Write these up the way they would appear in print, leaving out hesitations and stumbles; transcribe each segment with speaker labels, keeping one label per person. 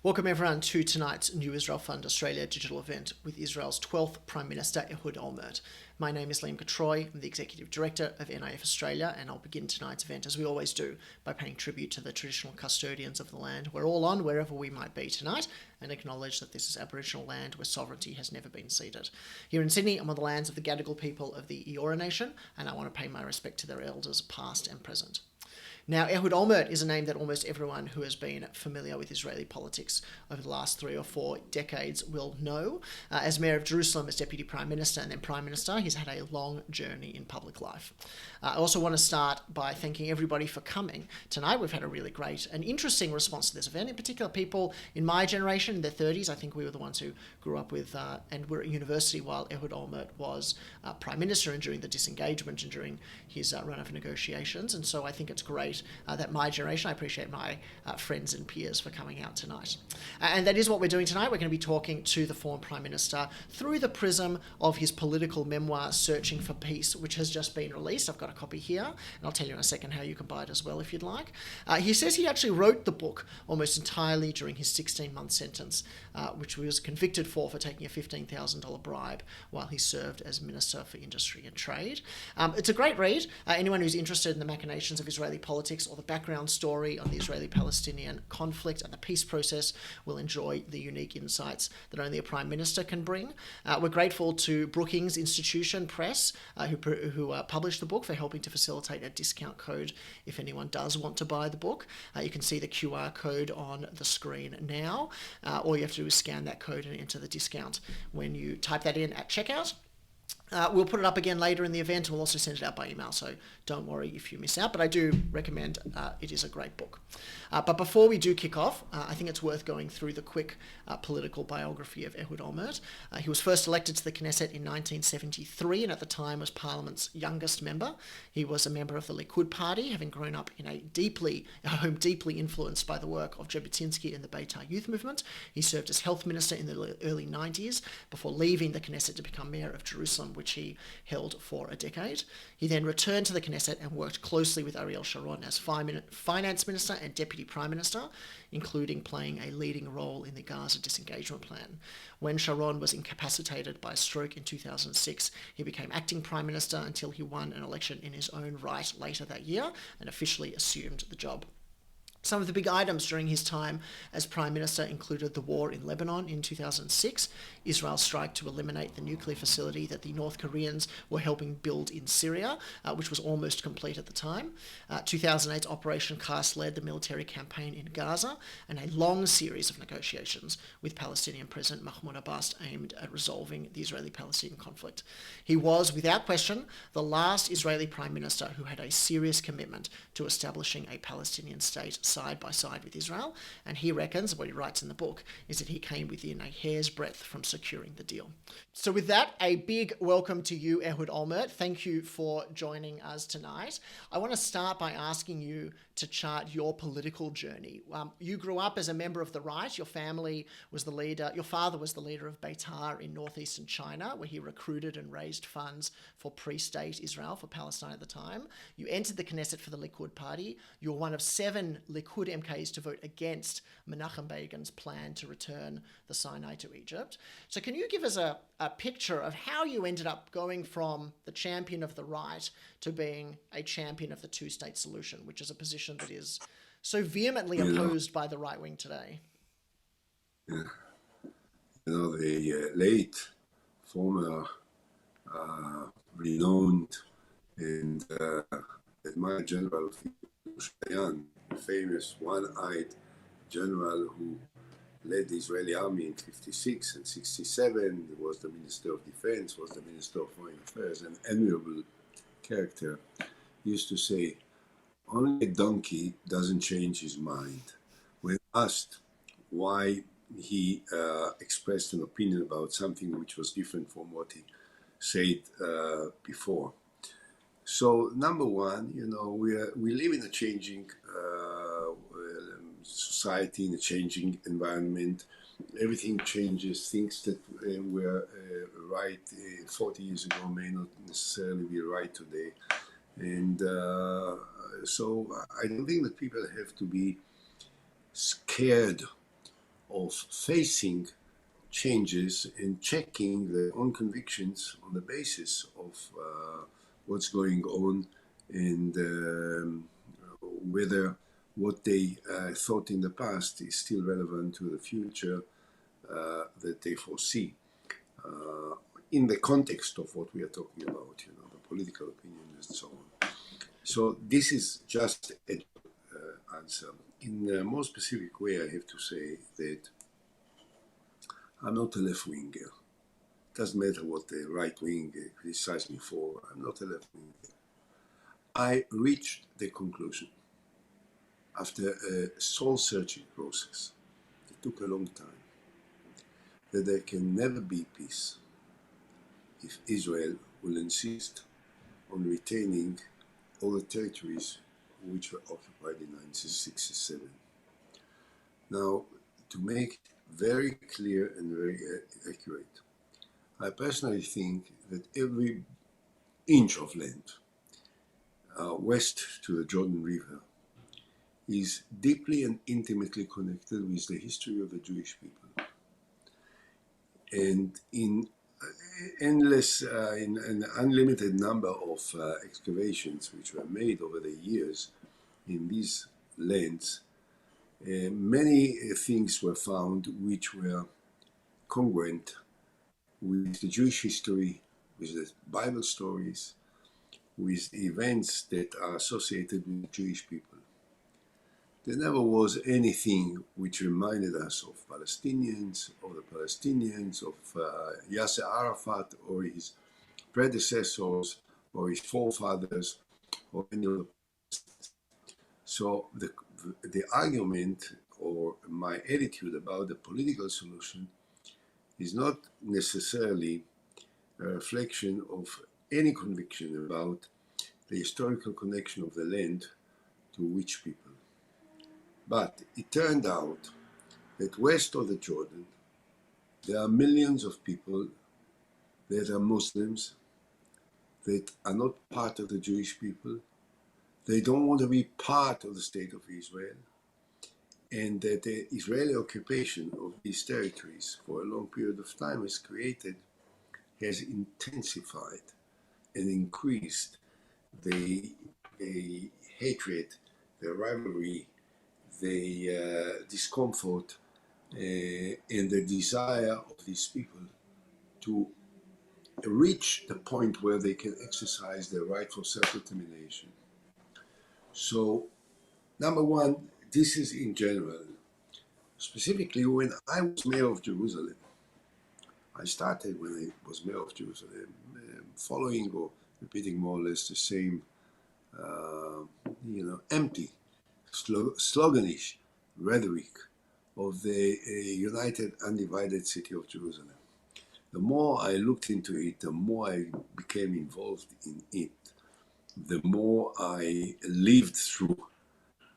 Speaker 1: Welcome everyone to tonight's New Israel Fund Australia digital event with Israel's 12th Prime Minister Ehud Olmert. My name is Liam Katroy, I'm the Executive Director of NIF Australia, and I'll begin tonight's event as we always do by paying tribute to the traditional custodians of the land we're all on wherever we might be tonight, and acknowledge that this is Aboriginal land where sovereignty has never been ceded. Here in Sydney, I'm on the lands of the Gadigal people of the Eora Nation, and I want to pay my respect to their elders past and present. Now, Ehud Olmert is a name that almost everyone who has been familiar with Israeli politics over the last 3 or 4 decades will know. As Mayor of Jerusalem, as Deputy Prime Minister and then Prime Minister, he's had a long journey in public life. I also want to start by thanking everybody for coming tonight. We've had a really great and interesting response to this event. In particular, people in my generation, in their 30s, I think we were the ones who grew up with and were at university while Ehud Olmert was Prime Minister and during the disengagement and during his run of negotiations. And so I think it's great that my generation, I appreciate my friends and peers for coming out tonight. And that is what we're doing tonight. We're going to be talking to the former Prime Minister through the prism of his political memoir, Searching for Peace, which has just been released. I've got a copy here, and I'll tell you in a second how you can buy it as well if you'd like. He says he actually wrote the book almost entirely during his 16-month sentence, which he was convicted for taking a $15,000 bribe while he served as Minister for Industry and Trade. It's a great read. Anyone who's interested in the machinations of Israeli politics or the background story on the Israeli-Palestinian conflict and the peace process will enjoy the unique insights that only a Prime Minister can bring. We're grateful to Brookings Institution Press, who published the book, for helping to facilitate a discount code if anyone does want to buy the book. You can see the QR code on the screen now. All you have to do is scan that code and enter the discount when you type that in at checkout. We'll put it up again later in the event. We'll also send it out by email, so don't worry if you miss out. But I do recommend it is a great book. But before we do kick off, I think it's worth going through the quick political biography of Ehud Olmert. He was first elected to the Knesset in 1973 and at the time was Parliament's youngest member. He was a member of the Likud party, having grown up in a home deeply influenced by the work of Jabotinsky and the Beitar youth movement. He served as health minister in the early 90s before leaving the Knesset to become mayor of Jerusalem, which he held for a decade. He then returned to the Knesset and worked closely with Ariel Sharon as finance minister and deputy prime minister, including playing a leading role in the Gaza disengagement plan. When Sharon was incapacitated by a stroke in 2006, he became acting prime minister until he won an election in his own right later that year and officially assumed the job. Some of the big items during his time as Prime Minister included the war in Lebanon in 2006, Israel's strike to eliminate the nuclear facility that the North Koreans were helping build in Syria, which was almost complete at the time, 2008's Operation Cast-led the military campaign in Gaza, and a long series of negotiations with Palestinian President Mahmoud Abbas aimed at resolving the Israeli-Palestinian conflict. He was, without question, the last Israeli Prime Minister who had a serious commitment to establishing a Palestinian state side by side with Israel, and he reckons, what he writes in the book, is that he came within a hair's breadth from securing the deal. So with that, a big welcome to you, Ehud Olmert. Thank you for joining us tonight. I want to start by asking you to chart your political journey. You grew up as a member of the right. Your family was the leader, your father was the leader of Beitar in northeastern China, where he recruited and raised funds for pre-state Israel, for Palestine at the time. You entered the Knesset for the Likud party. You were one of 7 Likud MKs to vote against Menachem Begin's plan to return the Sinai to Egypt. So can you give us a picture of how you ended up going from the champion of the right to being a champion of the two-state solution, which is a position that is so vehemently opposed by the right wing today?
Speaker 2: Yeah. The late former renowned and admired General Sharon, famous one-eyed general who led the Israeli army in 56 and 67, was the Minister of Defense, was the Minister of Foreign Affairs, an admirable character, used to say, only a donkey doesn't change his mind. When asked why he expressed an opinion about something which was different from what he said before. So number one, we live in a changing society, in a changing environment. Everything changes. Things that were right 40 years ago may not necessarily be right today. And so I don't think that people have to be scared of facing changes and checking their own convictions on the basis of what's going on, and whether what they thought in the past is still relevant to the future that they foresee. In the context of what we are talking about, the political opinions and so on. So this is just an answer. In a more specific way, I have to say that I'm not a left-winger. It doesn't matter what the right wing criticizes me for. I'm not a left-winger. I reached the conclusion after a soul-searching process that took a long time that there can never be peace if Israel will insist on retaining all the territories which were occupied in 1967. Now, to make it very clear and very accurate, I personally think that every inch of land west to the Jordan River is deeply and intimately connected with the history of the Jewish people. And in an unlimited number of excavations which were made over the years in these lands, many things were found which were congruent with the Jewish history, with the Bible stories, with events that are associated with the Jewish people. There never was anything which reminded us of Palestinians, of the Palestinians, of Yasser Arafat or his predecessors or his forefathers or any other. So the argument or my attitude about the political solution is not necessarily a reflection of any conviction about the historical connection of the land to which people. But it turned out that west of the Jordan, there are millions of people that are Muslims, that are not part of the Jewish people. They don't want to be part of the state of Israel, and that the Israeli occupation of these territories for a long period of time has intensified and increased the hatred, the rivalry, the discomfort, and the desire of these people to reach the point where they can exercise their right for self-determination. So, number one, this is in general. Specifically, when I was mayor of Jerusalem, I started when I was mayor of Jerusalem, following or repeating more or less the same, empty, sloganish rhetoric of the united, undivided city of Jerusalem. The more I looked into it, the more I became involved in it, the more I lived through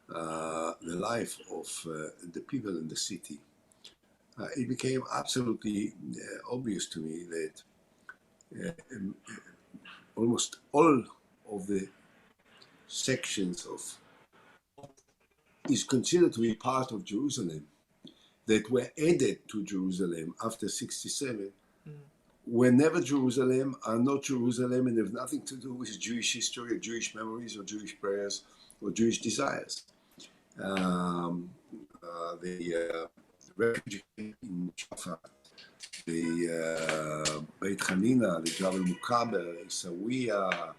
Speaker 2: the life of the people in the city. It became absolutely obvious to me that almost all of the sections of is considered to be part of Jerusalem that were added to Jerusalem after 67 were never Jerusalem, are not Jerusalem, and have nothing to do with Jewish history or Jewish memories or Jewish prayers or Jewish desires. The refugee in Jaffa, the Beit Hanina, the Jabal Mukaber, Isawiya,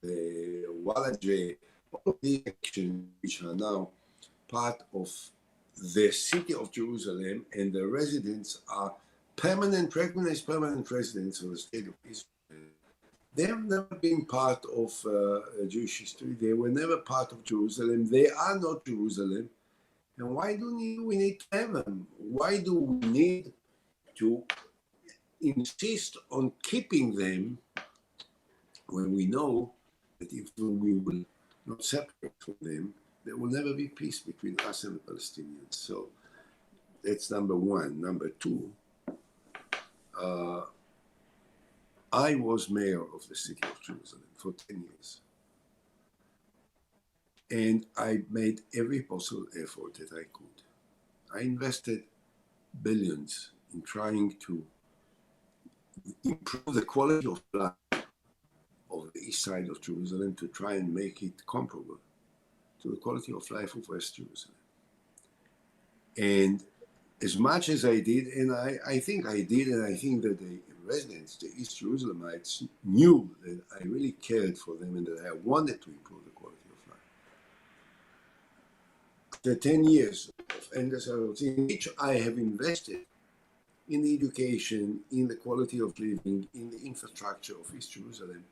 Speaker 2: the Walaje, all of these actions which are now part of the city of Jerusalem, and the residents are recognized permanent residents of the state of Israel. They have never been part of Jewish history. They were never part of Jerusalem. They are not Jerusalem. And why do we need to have them? Why do we need to insist on keeping them when we know that if we will not separate from them, there will never be peace between us and the Palestinians? So that's number one. Number two, I was mayor of the city of Jerusalem for 10 years. And I made every possible effort that I could. I invested billions in trying to improve the quality of life of the east side of Jerusalem to try and make it comparable to the quality of life of West Jerusalem. And as much as I did, and I think I did, and I think that the residents, the East Jerusalemites, knew that I really cared for them and that I wanted to improve the quality of life. The 10 years of Enders in which I have invested in the education, in the quality of living, in the infrastructure of East Jerusalem,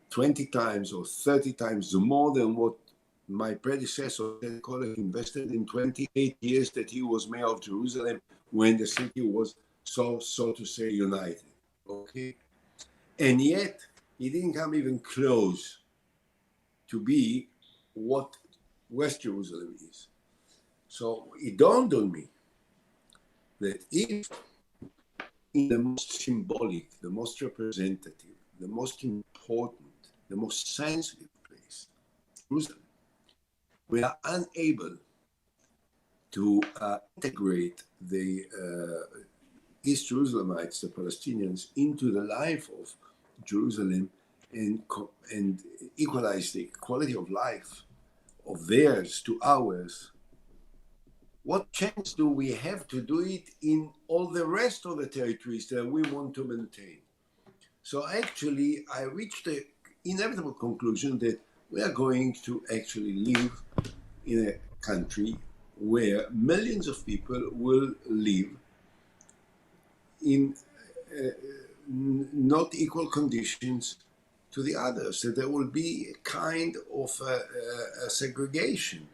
Speaker 2: 20 times or 30 times more than what my predecessor invested in 28 years that he was mayor of Jerusalem when the city was so to say united. Okay, and yet he didn't come even close to be what West Jerusalem is. So it dawned on me that if in the most symbolic, the most representative, the most important, the most sensitive place, Jerusalem, we are unable to integrate the East Jerusalemites, the Palestinians, into the life of Jerusalem and equalize the quality of life of theirs to ours, what chance do we have to do it in all the rest of the territories that we want to maintain? So actually, I reached the inevitable conclusion that we are going to actually live in a country where millions of people will live in not equal conditions to the others, that there will be a kind of a segregation,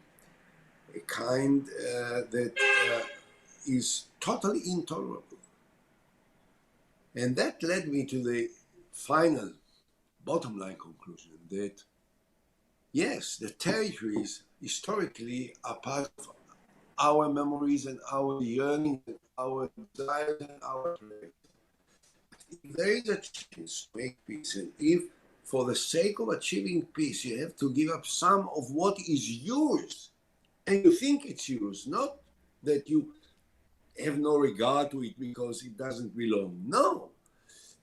Speaker 2: a kind that is totally intolerable. And that led me to the final bottom line conclusion that, yes, the territories historically are part of our memories and our yearnings and our desires and our prayers. If there is a chance to make peace, and if for the sake of achieving peace you have to give up some of what is yours, and you think it's yours, not that you have no regard to it because it doesn't belong. No,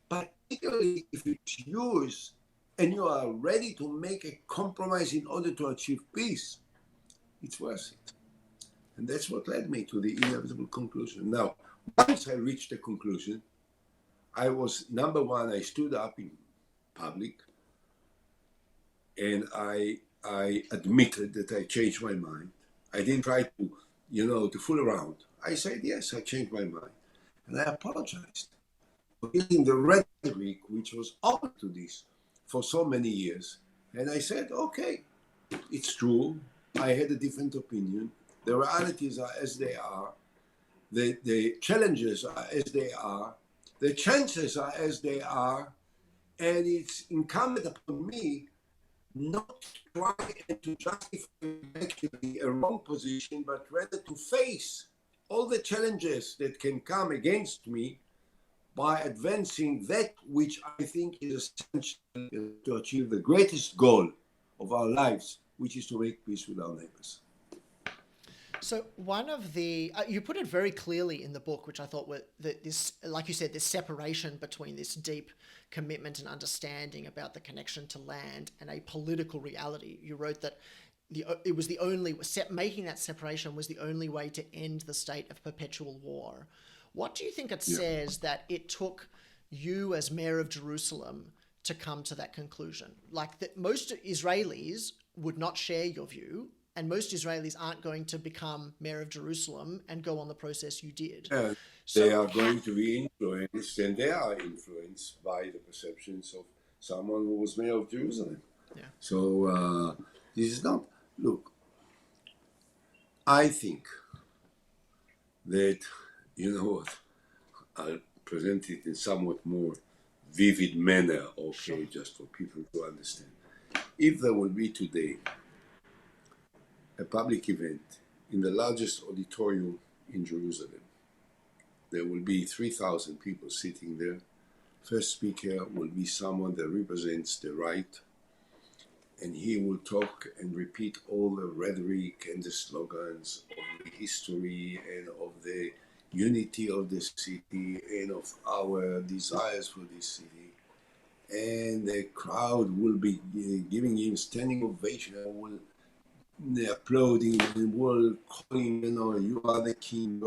Speaker 2: particularly if it's yours and you are ready to make a compromise in order to achieve peace, it's worth it. And that's what led me to the inevitable conclusion. Now, once I reached the conclusion, I was, number one, I stood up in public and I admitted that I changed my mind. I didn't try to, to fool around. I said, yes, I changed my mind. And I apologized for using the rhetoric which was open to this for so many years. And I said, okay, it's true. I had a different opinion. The realities are as they are. The challenges are as they are. The chances are as they are. And it's incumbent upon me not to try and to justify actually a wrong position, but rather to face all the challenges that can come against me by advancing that which I think is essential to achieve the greatest goal of our lives, which is to make peace with our neighbors.
Speaker 1: So one of the, you put it very clearly in the book, which I thought were this, like you said, this separation between this deep commitment and understanding about the connection to land and a political reality. You wrote that it was the only, making that separation was the only way to end the state of perpetual war. What do you think it says that it took you as mayor of Jerusalem to come to that conclusion? Like that most Israelis would not share your view, and most Israelis aren't going to become mayor of Jerusalem and go on the process you did.
Speaker 2: They are going to be influenced, and they are influenced by the perceptions of someone who was mayor of Jerusalem.
Speaker 1: Yeah.
Speaker 2: So this is not, look, I think that, I'll present it in somewhat more vivid manner, okay, just for people to understand. If there will be today a public event in the largest auditorium in Jerusalem, there will be 3,000 people sitting there. First speaker will be someone that represents the right and he will talk and repeat all the rhetoric and the slogans of the history and of the unity of the city and of our desires for this city. And the crowd will be giving him standing ovation and will applauding and will calling, you are the king.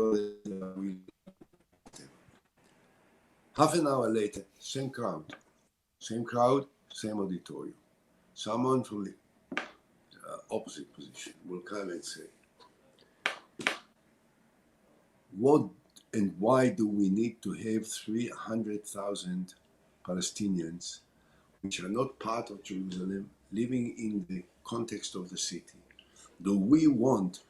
Speaker 2: Half an hour later, same crowd, same auditorium. Someone from the opposite position will come and say, what and why do we need to have 300,000 Palestinians, which are not part of Jerusalem, living in the context of the city? Do we want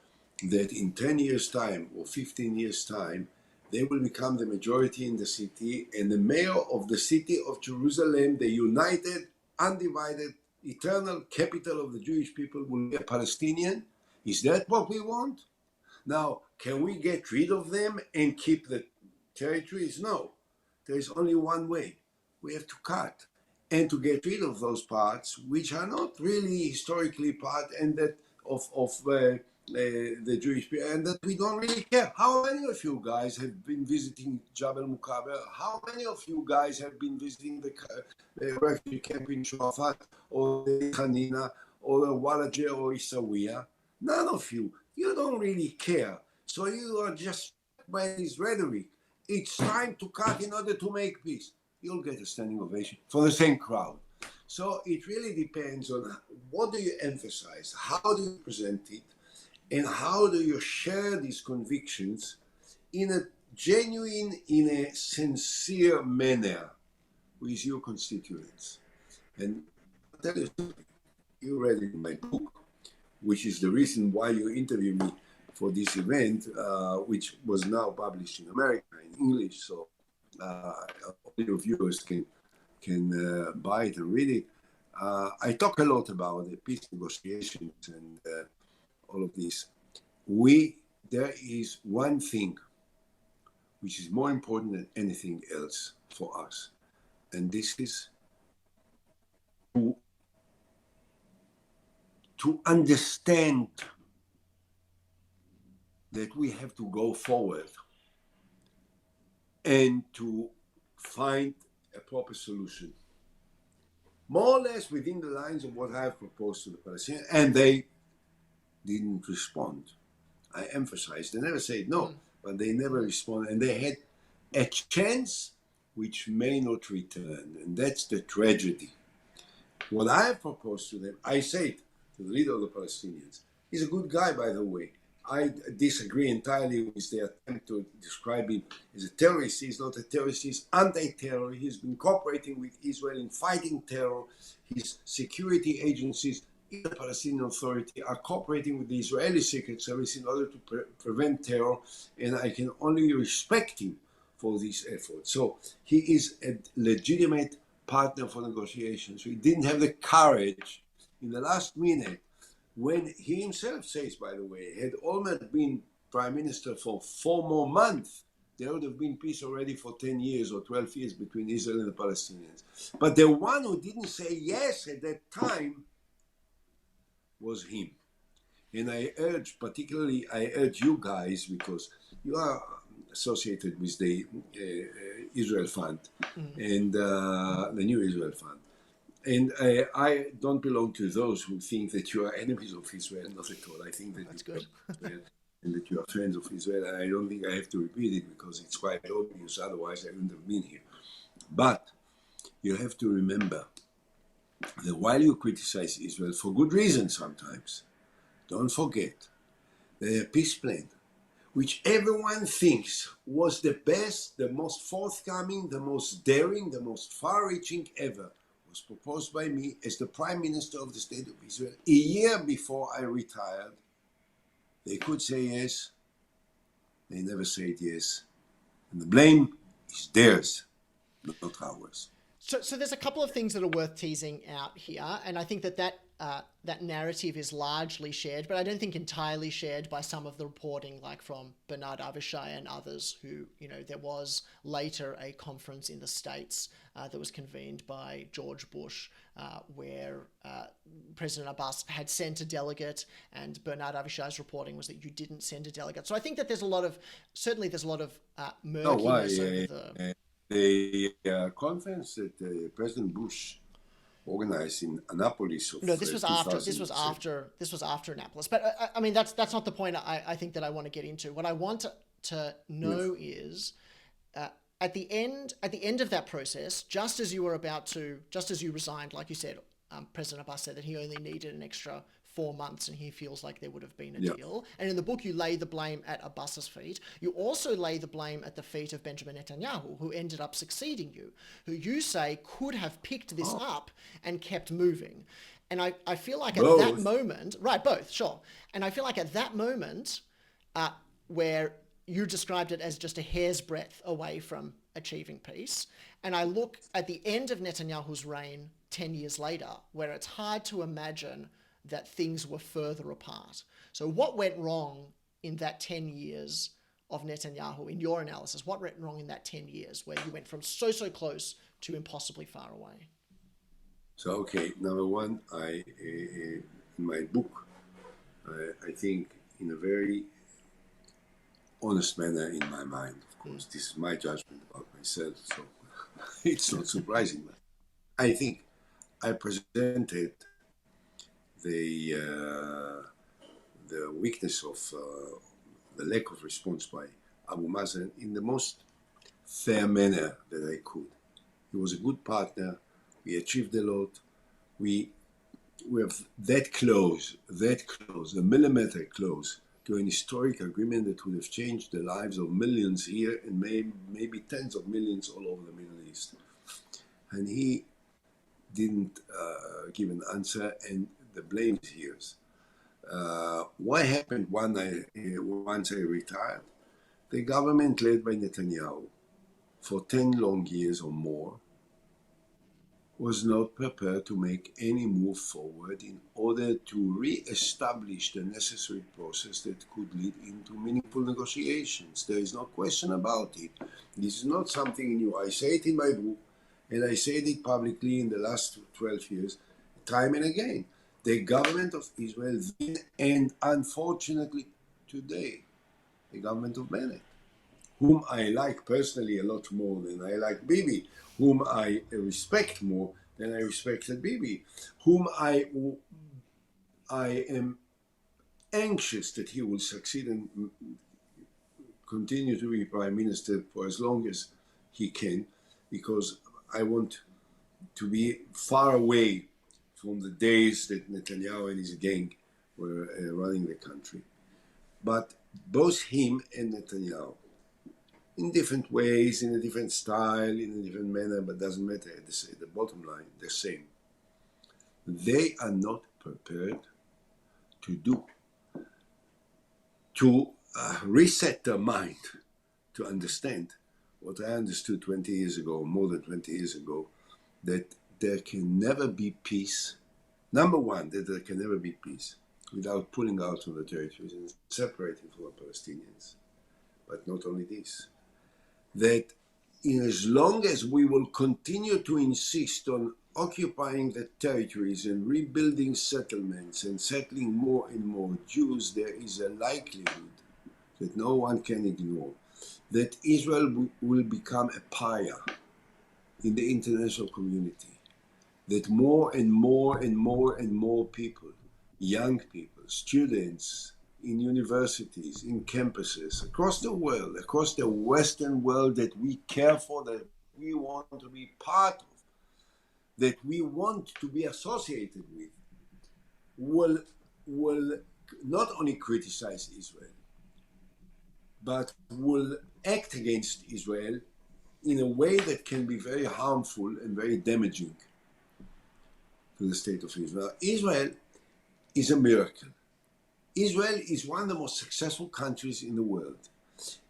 Speaker 2: that in 10 years' time or 15 years' time, they will become the majority in the city, and the mayor of the city of Jerusalem, the united, undivided, eternal capital of the Jewish people, will be a Palestinian? Is that what we want? Now, can we get rid of them and keep the territories? No. There is only one way. We have to cut. And to get rid of those parts, which are not really historically part and that of the Jewish people, and that we don't really care. How many of you guys have been visiting Jabal Mukaber? How many of you guys have been visiting the refugee camp in Shuafat or the Kadima or the Walaje or Isawiya? None of you. You don't really care. So you are just by this rhetoric. It's time to cut in order to make peace. You'll get a standing ovation for the same crowd. So it really depends on what do you emphasize, how do you present it, and how do you share these convictions in a genuine, in a sincere manner with your constituents. And I'll tell you something, you read in my book, which is the reason why you interviewed me for this event, which was now published in America in English, so all your viewers can buy it and read it. I talk a lot about the peace negotiations and all of this. There is one thing which is more important than anything else for us, and this is to understand that we have to go forward and to find a proper solution, more or less within the lines of what I have proposed to the Palestinians, and they didn't respond. I emphasize, they never said no, but they never responded, and they had a chance which may not return, and that's the tragedy. What I have proposed to them, I say to the leader of the Palestinians, he's a good guy, by the way. I disagree entirely with the attempt to describe him as a terrorist. He's not a terrorist, he's anti-terror. He's been cooperating with Israel in fighting terror. His security agencies in the Palestinian Authority are cooperating with the Israeli Secret Service in order to prevent terror, and I can only respect him for this effort. So he is a legitimate partner for negotiations. So he didn't have the courage in the last minute, when he himself says, by the way, had Almert been prime minister for 4 more months, there would have been peace already for 10 years or 12 years between Israel and the Palestinians. But the one who didn't say yes at that time was him. And I urge you guys, because you are associated with the Israel Fund and the New Israel Fund. And I don't belong to those who think that you are enemies of Israel, not at all. I think that
Speaker 1: That's
Speaker 2: you
Speaker 1: good.
Speaker 2: and that you are friends of Israel. And I don't think I have to repeat it because it's quite obvious. Otherwise, I wouldn't have been here. But you have to remember that while you criticize Israel for good reason sometimes, don't forget the peace plan, which everyone thinks was the best, the most forthcoming, the most daring, the most far-reaching ever, was proposed by me as the Prime Minister of the State of Israel a year before I retired. They could say yes, they never said yes. And the blame is theirs, not ours.
Speaker 1: So there's a couple of things that are worth teasing out here, and I think that that narrative is largely shared, but I don't think entirely shared by some of the reporting, like from Bernard Avishai and others who, there was later a conference in the States that was convened by George Bush where President Abbas had sent a delegate, and Bernard Avishai's reporting was that you didn't send a delegate. So I think that there's a lot of murkiness over
Speaker 2: the conference that President Bush organized in Annapolis.
Speaker 1: No, this was after. This was after Annapolis. But I mean, that's not the point. I think that I want to get into. What I want to know is at the end of that process, just as you resigned, like you said, President Abbas said that he only needed an extra 4 months, and he feels like there would have been a deal. And in the book, you lay the blame at Abbas's feet. You also lay the blame at the feet of Benjamin Netanyahu, who ended up succeeding you, who you say could have picked this up and kept moving. And I feel like at that moment, right, both, sure. And I feel like at that moment, where you described it as just a hair's breadth away from achieving peace, and I look at the end of Netanyahu's reign 10 years later, where it's hard to imagine that things were further apart. So what went wrong in that 10 years of Netanyahu, in your analysis? What went wrong in that 10 years where you went from so close to impossibly far away?
Speaker 2: So, okay, number one, in my book, I think in a very honest manner in my mind, of course, this is my judgment about myself, so it's not surprising, but I think I presented the weakness of the lack of response by Abu Mazen in the most fair manner that I could. He was a good partner. We achieved a lot. We were that close, a millimeter close to an historic agreement that would have changed the lives of millions here and maybe tens of millions all over the Middle East. And he didn't give an answer, and the blame is his. What happened once I retired? The government led by Netanyahu for 10 long years or more was not prepared to make any move forward in order to re-establish the necessary process that could lead into meaningful negotiations. There is no question about it. This is not something new. I say it in my book, and I said it publicly in the last 12 years, time and again. The government of Israel then, and unfortunately today, the government of Bennett, whom I like personally a lot more than I like Bibi, whom I respect more than I respected Bibi, whom I am anxious that he will succeed and continue to be prime minister for as long as he can, because I want to be far away from the days that Netanyahu and his gang were running the country. But both him and Netanyahu, in different ways, in a different style, in a different manner, but doesn't matter. At the bottom line, the same. They are not prepared to reset their mind, to understand what I understood 20 years ago, more than 20 years ago, that there can never be peace. Number one, that there can never be peace without pulling out from the territories and separating from the Palestinians. But not only this, that as long as we will continue to insist on occupying the territories and rebuilding settlements and settling more and more Jews, there is a likelihood that no one can ignore that Israel will become a pariah in the international community, that more and more and more and more people, young people, students in universities, in campuses, across the world, across the Western world that we care for, that we want to be part of, that we want to be associated with, will not only criticize Israel, but will act against Israel in a way that can be very harmful and very damaging to the state of Israel. Israel is a miracle. Israel is one of the most successful countries in the world.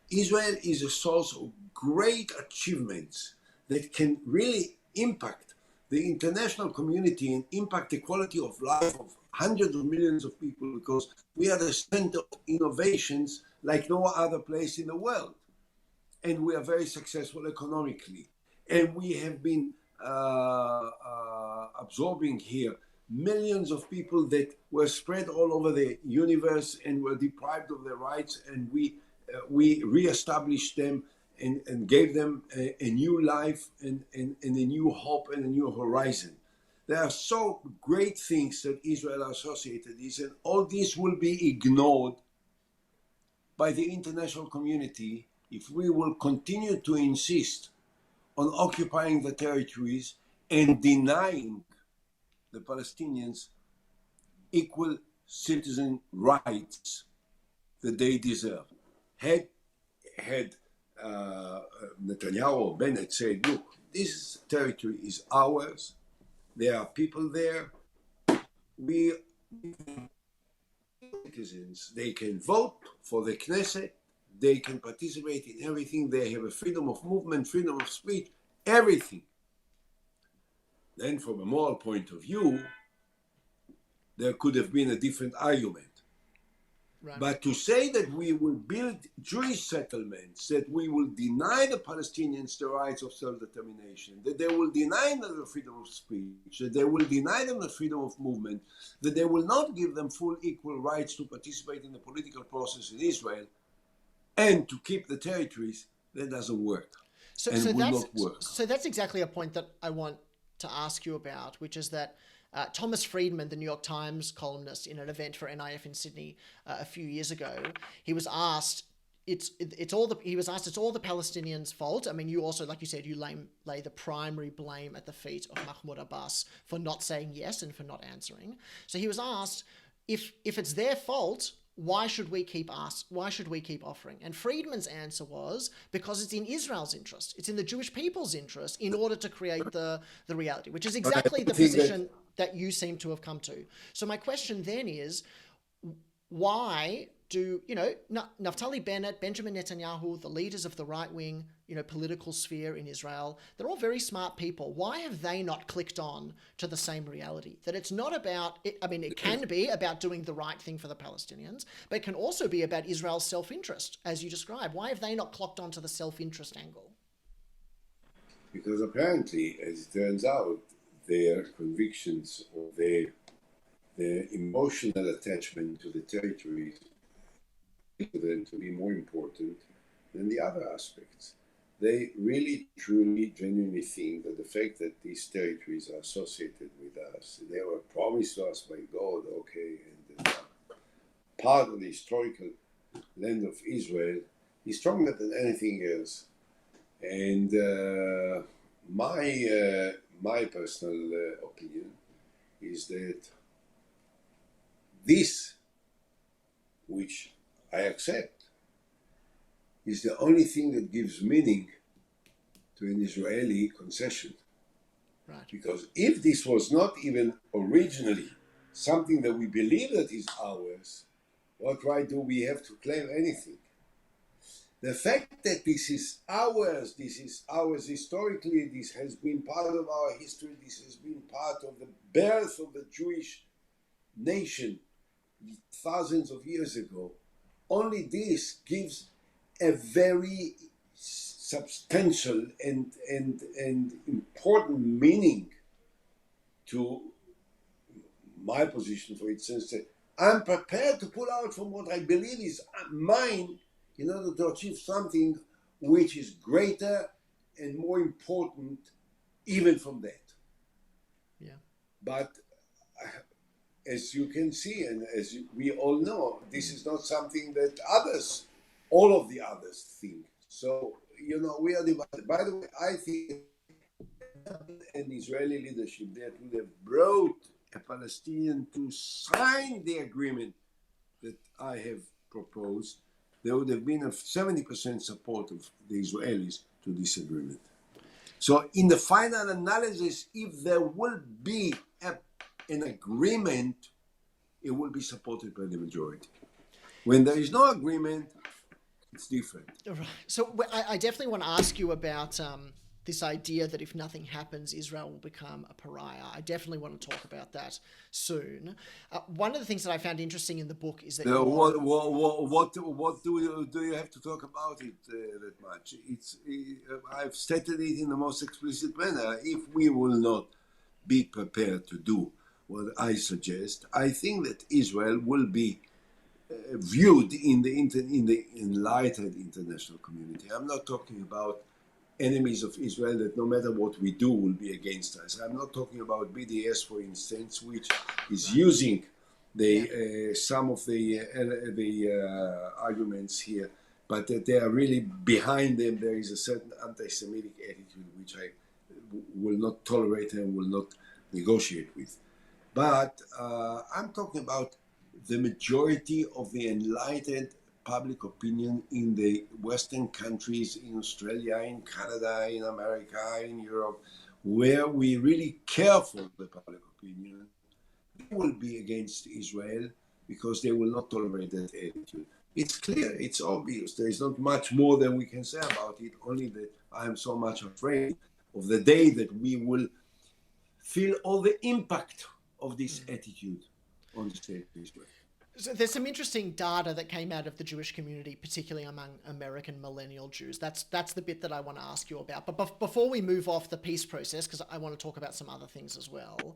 Speaker 2: Israel is a source of great achievements that can really impact the international community and impact the quality of life of hundreds of millions of people, because we are the center of innovations like no other place in the world. And we are very successful economically. And we have been absorbing here millions of people that were spread all over the universe and were deprived of their rights, and we reestablished them and gave them a new life and a new hope and a new horizon. There are so great things that Israel associated with, and all this will be ignored by the international community if we will continue to insist on occupying the territories and denying the Palestinians equal citizen rights that they deserve. Had Netanyahu or Bennett said, look, this territory is ours, there are people there, we citizens, they can vote for the Knesset, they can participate in everything, they have a freedom of movement, freedom of speech, everything. Then from a moral point of view, there could have been a different argument. Right. But to say that we will build Jewish settlements, that we will deny the Palestinians the rights of self-determination, that they will deny them the freedom of speech, that they will deny them the freedom of movement, that they will not give them full equal rights to participate in the political process in Israel, and to keep the territories, that doesn't work. So
Speaker 1: that's exactly a point that I want to ask you about, which is that Thomas Friedman, the New York Times columnist, in an event for NIF in Sydney a few years ago, he was asked, it's all the Palestinians' fault. I mean, you also, like you said, you lay the primary blame at the feet of Mahmoud Abbas for not saying yes and for not answering. So he was asked, if it's their fault, why should we keep offering? And Friedman's answer was, because it's in Israel's interest. It's in the Jewish people's interest in order to create the reality, which is exactly the position that you seem to have come to. So my question then is, why do, Naftali Bennett, Benjamin Netanyahu, the leaders of the right-wing, political sphere in Israel, they're all very smart people. Why have they not clicked on to the same reality? That it's not about, it can be about doing the right thing for the Palestinians, but it can also be about Israel's self-interest, as you described. Why have they not clocked onto the self-interest angle?
Speaker 2: Because apparently, as it turns out, their convictions or their emotional attachment to the territories to be more important than the other aspects. They really, truly, genuinely think that the fact that these territories are associated with us, they were promised to us by God, okay, and part of the historical land of Israel is stronger than anything else. And my personal opinion is that this, which I accept, is the only thing that gives meaning to an Israeli concession.
Speaker 1: Right.
Speaker 2: Because if this was not even originally something that we believe that is ours, what right do we have to claim anything? The fact that this is ours historically, this has been part of our history, this has been part of the birth of the Jewish nation thousands of years ago, only this gives a very substantial and important meaning to my position, for instance, that I'm prepared to pull out from what I believe is mine in order to achieve something which is greater and more important even from that.
Speaker 1: Yeah.
Speaker 2: But as you can see, and as we all know, this is not something that all of the others think. So, we are divided. By the way, I think an Israeli leadership that would have brought a Palestinian to sign the agreement that I have proposed, there would have been a 70% support of the Israelis to this agreement. So in the final analysis, if there will be an agreement, it will be supported by the majority. When there is no agreement, it's different.
Speaker 1: Right. So I definitely want to ask you about this idea that if nothing happens, Israel will become a pariah. I definitely want to talk about that soon. One of the things that I found interesting in the book is that
Speaker 2: what do you have to talk about it that much? I've stated it in the most explicit manner. If we will not be prepared to do what I suggest, I think that Israel will be viewed in the enlightened international community. I'm not talking about enemies of Israel that no matter what we do will be against us. I'm not talking about BDS, for instance, which is using some of the arguments here, but that they are really behind them. There is a certain anti-Semitic attitude which I will not tolerate and will not negotiate with. But I'm talking about the majority of the enlightened public opinion in the Western countries, in Australia, in Canada, in America, in Europe, where we really care for the public opinion. They will be against Israel because they will not tolerate that attitude. It's clear, it's obvious. There is not much more than we can say about it, only that I am so much afraid of the day that we will feel all the impact of this attitude on the state of Israel.
Speaker 1: So there's some interesting data that came out of the Jewish community, particularly among American millennial Jews. That's the bit that I want to ask you about. But before we move off the peace process, because I want to talk about some other things as well,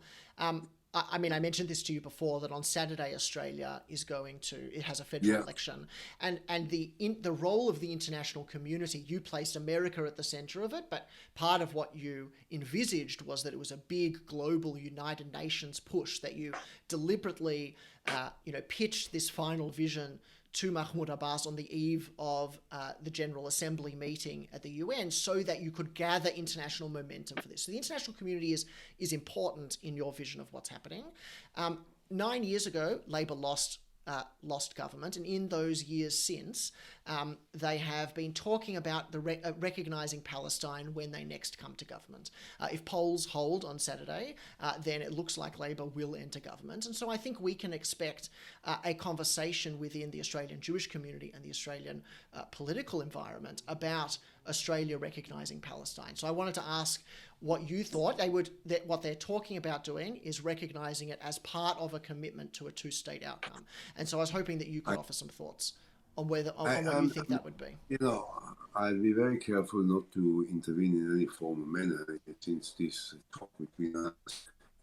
Speaker 1: I mean, I mentioned this to you before, that on Saturday, Australia it has a federal election. And the role of the international community, you placed America at the center of it, but part of what you envisaged was that it was a big global United Nations push, that you deliberately pitched this final vision to Mahmoud Abbas on the eve of the General Assembly meeting at the UN, so that you could gather international momentum for this. So the international community is important in your vision of what's happening. 9 years ago, Labor lost government, and in those years since, they have been talking about recognising Palestine when they next come to government. If polls hold on Saturday, then it looks like Labor will enter government, and so I think we can expect a conversation within the Australian Jewish community and the Australian political environment about Australia recognising Palestine. So I wanted to ask what you thought. What they're talking about doing is recognising it as part of a commitment to a two-state outcome. And so I was hoping that you could offer some thoughts on what you think that would be.
Speaker 2: I'll be very careful not to intervene in any form or manner, since this talk between us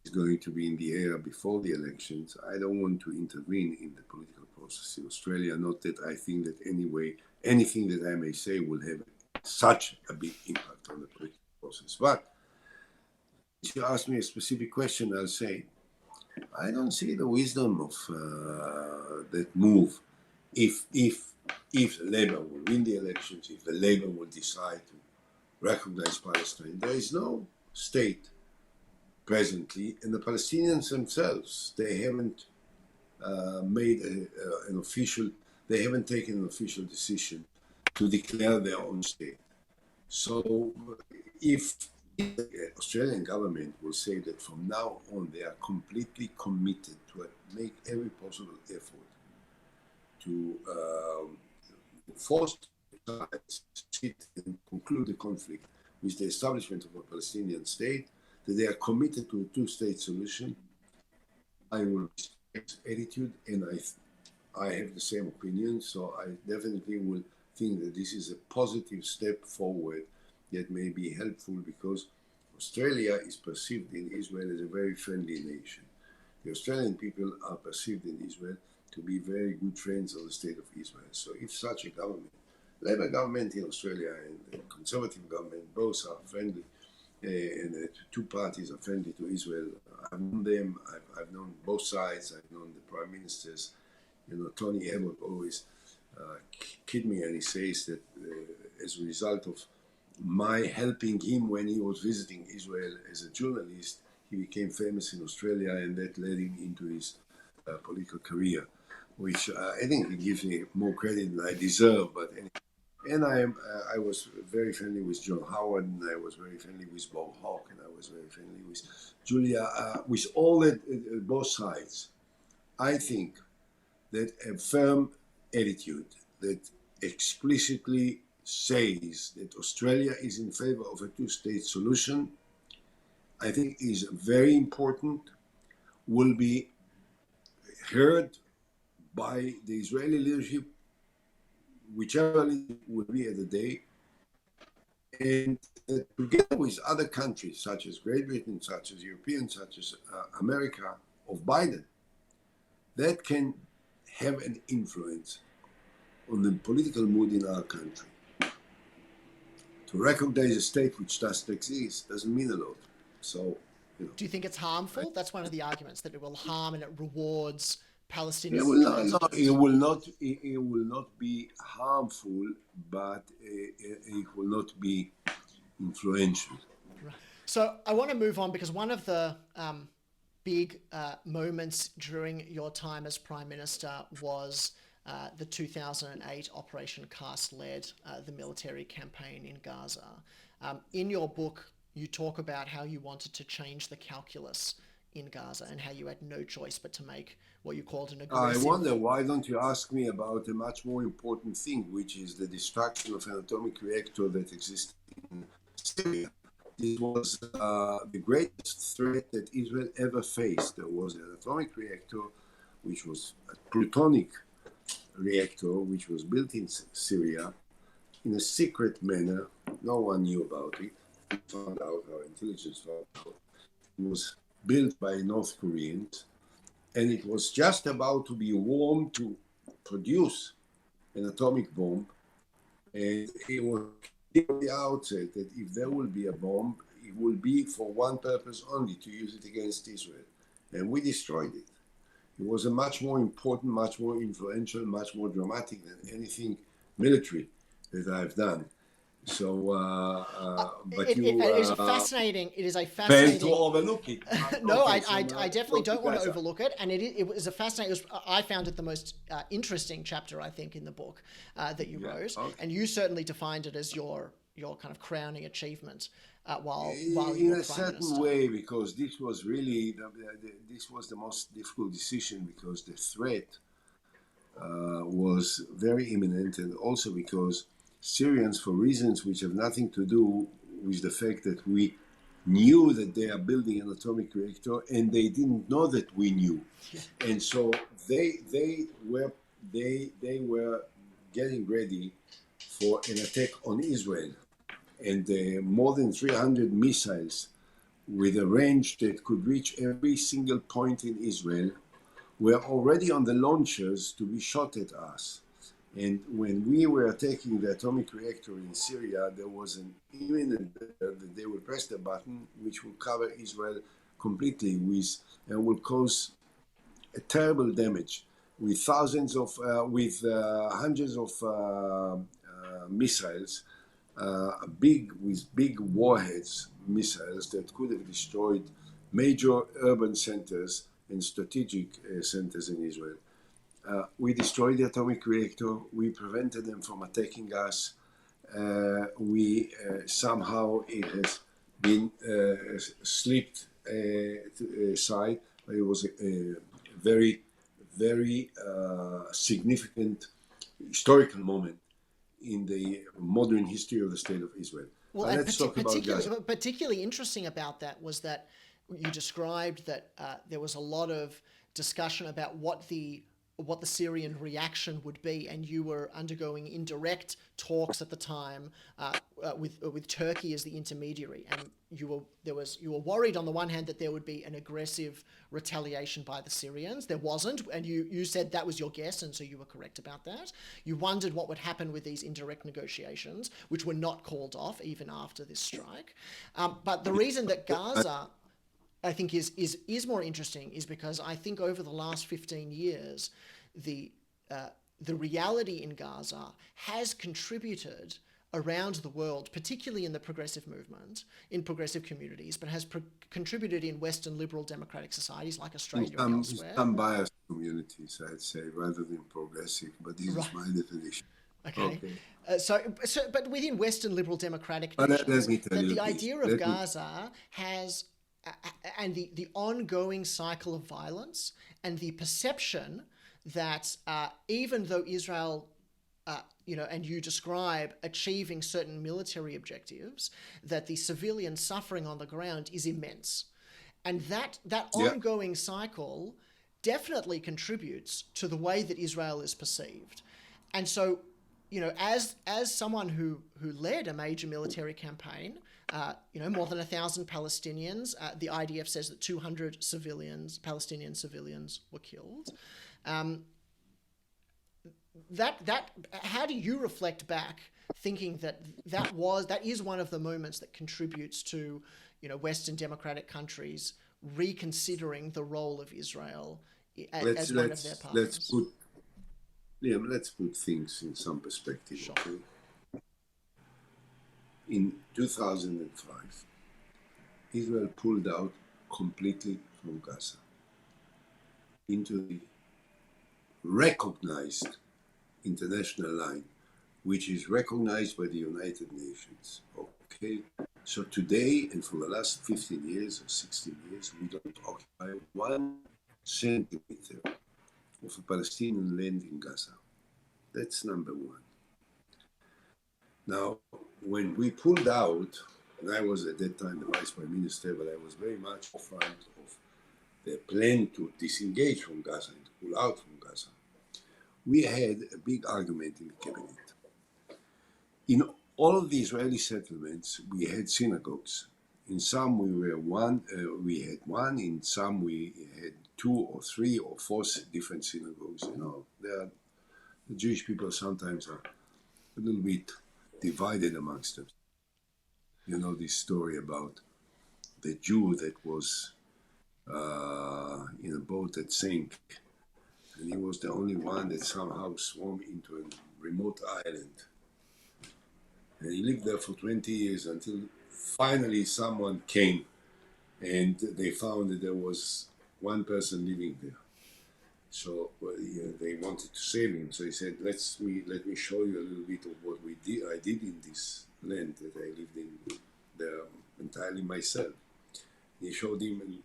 Speaker 2: is going to be in the air before the elections. I don't want to intervene in the political process in Australia, not that I think that anything that I may say will have such a big impact on the political process. But if you ask me a specific question, I'll say, I don't see the wisdom of that move. If Labour will win the elections, if the Labour will decide to recognize Palestine, there is no state presently, and the Palestinians themselves, they haven't they haven't taken an official decision to declare their own state. So if the Australian government will say that from now on they are completely committed to make every possible effort to force sides to sit and conclude the conflict with the establishment of a Palestinian state, that they are committed to a two-state solution, I will respect attitude, and I have the same opinion. So I definitely will think that this is a positive step forward that may be helpful, because Australia is perceived in Israel as a very friendly nation. The Australian people are perceived in Israel to be very good friends of the state of Israel. So if such a government, Labour government in Australia and the Conservative government, both are friendly, and the two parties are friendly to Israel. I've known them, I've known both sides, I've known the prime ministers. Tony Abbott always kid me, and he says that as a result of my helping him when he was visiting Israel as a journalist, he became famous in Australia, and that led him into his political career, which I think he gives me more credit than I deserve. But anyway. And I was very friendly with John Howard, and I was very friendly with Bob Hawke, and I was very friendly with Julia, with all that, both sides. I think that a firm attitude that explicitly says that Australia is in favor of a two-state solution, I think is very important, will be heard by the Israeli leadership, whichever leadership will be at the day, and together with other countries such as Great Britain, such as European, such as America, of Biden, that can have an influence on the political mood in our country. To recognize a state which doesn't exist doesn't mean a lot. So,
Speaker 1: Do you think it's harmful? That's one of the arguments, that it will harm and it rewards Palestinian
Speaker 2: it will not be harmful, but it will not be influential.
Speaker 1: So I want to move on, because one of the big moments during your time as Prime Minister was the 2008 Operation Cast-led, the military campaign in Gaza. In your book, you talk about how you wanted to change the calculus in Gaza and how you had no choice but to make what you called an aggressive...
Speaker 2: I wonder, why don't you ask me about a much more important thing, which is the destruction of an atomic reactor that existed in Syria. This was the greatest threat that Israel ever faced. There was an atomic reactor, which was a plutonic reactor, which was built in Syria in a secret manner. No one knew about it. We found out, our intelligence found out. It was built by North Koreans, and it was just about to be warmed to produce an atomic bomb. And it was clear at the outset that if there will be a bomb, it will be for one purpose only, to use it against Israel. And we destroyed it. It was a much more important, much more influential, much more dramatic than anything military that I've done. So, but
Speaker 1: it is fascinating. It is a fascinating...
Speaker 2: to overlook it.
Speaker 1: No, I definitely don't want to overlook it. And it was a fascinating... I found it the most interesting chapter, I think, in the book that you wrote. Okay. And you certainly defined it as your kind of crowning achievement while you were Prime Minister.
Speaker 2: In a certain way, because this was really... this was the most difficult decision, because the threat was very imminent, and also because Syrians, for reasons which have nothing to do with the fact that we knew that they are building an atomic reactor, and they didn't know that we knew, and so they were getting ready for an attack on Israel, and more than 300 missiles with a range that could reach every single point in Israel were already on the launchers to be shot at us. And when we were attacking the atomic reactor in Syria, there was an imminent that they would press the button, which will cover Israel completely and will cause a terrible damage with hundreds of missiles, big warheads missiles that could have destroyed major urban centers and strategic centers in Israel. We destroyed the atomic reactor. We prevented them from attacking us. Somehow it has been slipped aside. It was a very, very significant historical moment in the modern history of the State of Israel.
Speaker 1: Well, and let's talk about Gaza. Particularly interesting about that was that you described that there was a lot of discussion about what the Syrian reaction would be, and you were undergoing indirect talks at the time with Turkey as the intermediary, and you were worried on the one hand that there would be an aggressive retaliation by the Syrians. There wasn't, and you said that was your guess, and so you were correct about that. You wondered what would happen with these indirect negotiations, which were not called off even after this strike. But the reason that Gaza, I think, is more interesting is because I think over the last 15 years, the reality in Gaza has contributed around the world, particularly in the progressive movement, in progressive communities, but has contributed in Western liberal democratic societies like Australia and elsewhere.
Speaker 2: Some biased communities, I'd say, rather than progressive, but this is my definition.
Speaker 1: Okay. But within Western liberal democratic nations, the idea of Gaza has, and the ongoing cycle of violence and the perception that even though Israel and you describe achieving certain military objectives, that the civilian suffering on the ground is immense. And that ongoing cycle definitely contributes to the way that Israel is perceived. And so, as someone who led a major military campaign, more than 1,000 Palestinians, the IDF says that 200 Palestinian civilians were killed. How do you reflect back, thinking that is one of the moments that contributes to Western democratic countries reconsidering the role of Israel as one of their partners?
Speaker 2: Let's put things in some perspective.
Speaker 1: Sure.
Speaker 2: Okay? In 2005, Israel pulled out completely from Gaza into the recognized international line, which is recognized by the United Nations. Okay, so today and for the last 15 years or 16 years, we don't occupy 1 centimeter of a Palestinian land in Gaza. That's number one. Now, when we pulled out, and I was at that time the Vice Prime Minister, but I was very much in front of the plan to disengage from Gaza and to pull out from Gaza, we had a big argument in the cabinet. In all of the Israeli settlements, we had synagogues. In some we had one. In some we had 2 or 3 or 4 different synagogues. The Jewish people sometimes are a little bit divided amongst them. This story about the Jew that was in a boat that sank, and he was the only one that somehow swam into a remote island. And he lived there for 20 years until finally someone came and they found that there was one person living there. So they wanted to save him. So he said, let me show you a little bit of what I did in this land that I lived in there entirely myself. He showed him and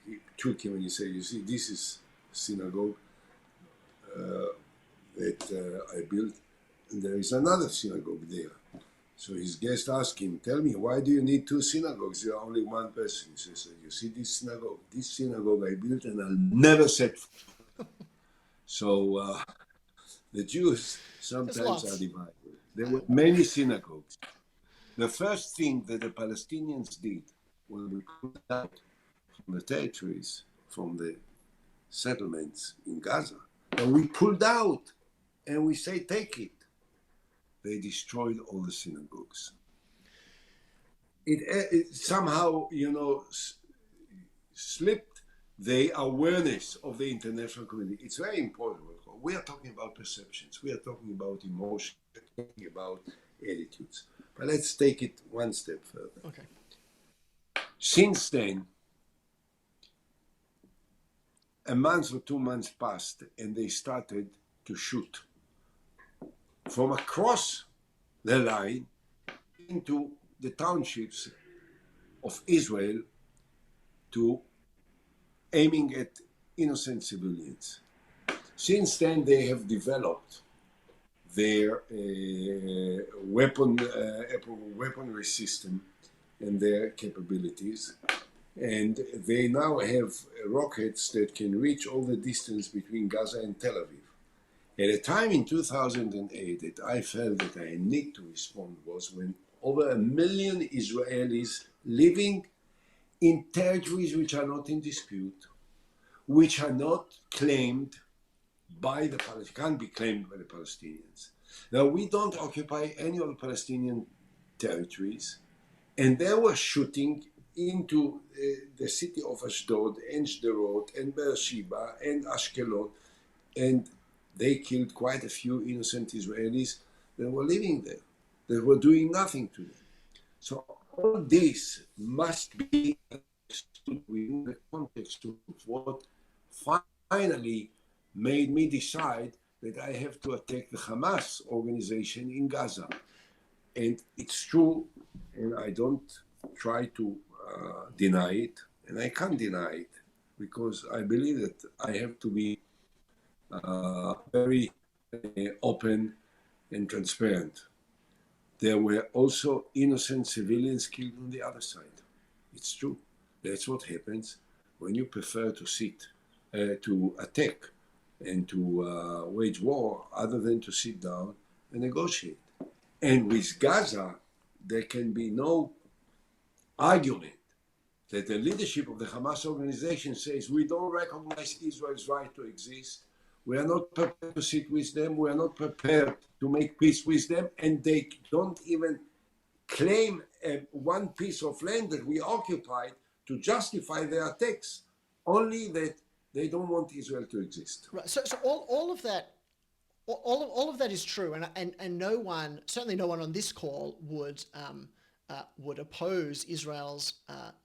Speaker 2: he took him and he said, you see, this is a synagogue that I built, and there is another synagogue there. So his guest asked him, tell me, why do you need 2 synagogues? You are only one person. He says, you see this synagogue I built and I'll never set foot. So the Jews sometimes are divided. There were many synagogues. The first thing that the Palestinians did when we pulled out from the territories, from the settlements in Gaza, and we pulled out and we say, take it. They destroyed all the synagogues. It somehow, slipped the awareness of the international community. It's very important. We are talking about perceptions. We are talking about emotions. We are talking about attitudes. But let's take it one step further.
Speaker 1: Okay.
Speaker 2: Since then, a month or 2 months passed, and they started to shoot from across the line into the townships of Israel, to aiming at innocent civilians. Since then, they have developed their weaponry system and their capabilities, and they now have rockets that can reach all the distance between Gaza and Tel Aviv. At a time in 2008 that I felt that I need to respond was when over 1 million Israelis living in territories which are not in dispute, which are not claimed by the Palestinians, can't be claimed by the Palestinians. Now, we don't occupy any of the Palestinian territories, and they were shooting into the city of Ashdod and Sderot and Beersheba and Ashkelon, and they killed quite a few innocent Israelis that were living there, that were doing nothing to them. So all this must be understood within the context of what finally made me decide that I have to attack the Hamas organization in Gaza. And it's true, and I don't try to deny it, and I can't deny it, because I believe that I have to be very open and transparent. There were also innocent civilians killed on the other side. It's true. That's what happens when you prefer to to attack and to wage war other than to sit down and negotiate. And with Gaza, there can be no argument that the leadership of the Hamas organization says we don't recognize Israel's right to exist. We are not prepared to sit with them. We are not prepared to make peace with them. And they don't even claim one piece of land that we occupied to justify their attacks. Only that they don't want Israel to exist.
Speaker 1: Right. So all of that. All of that is true, and no one, certainly no one on this call, would oppose Israel's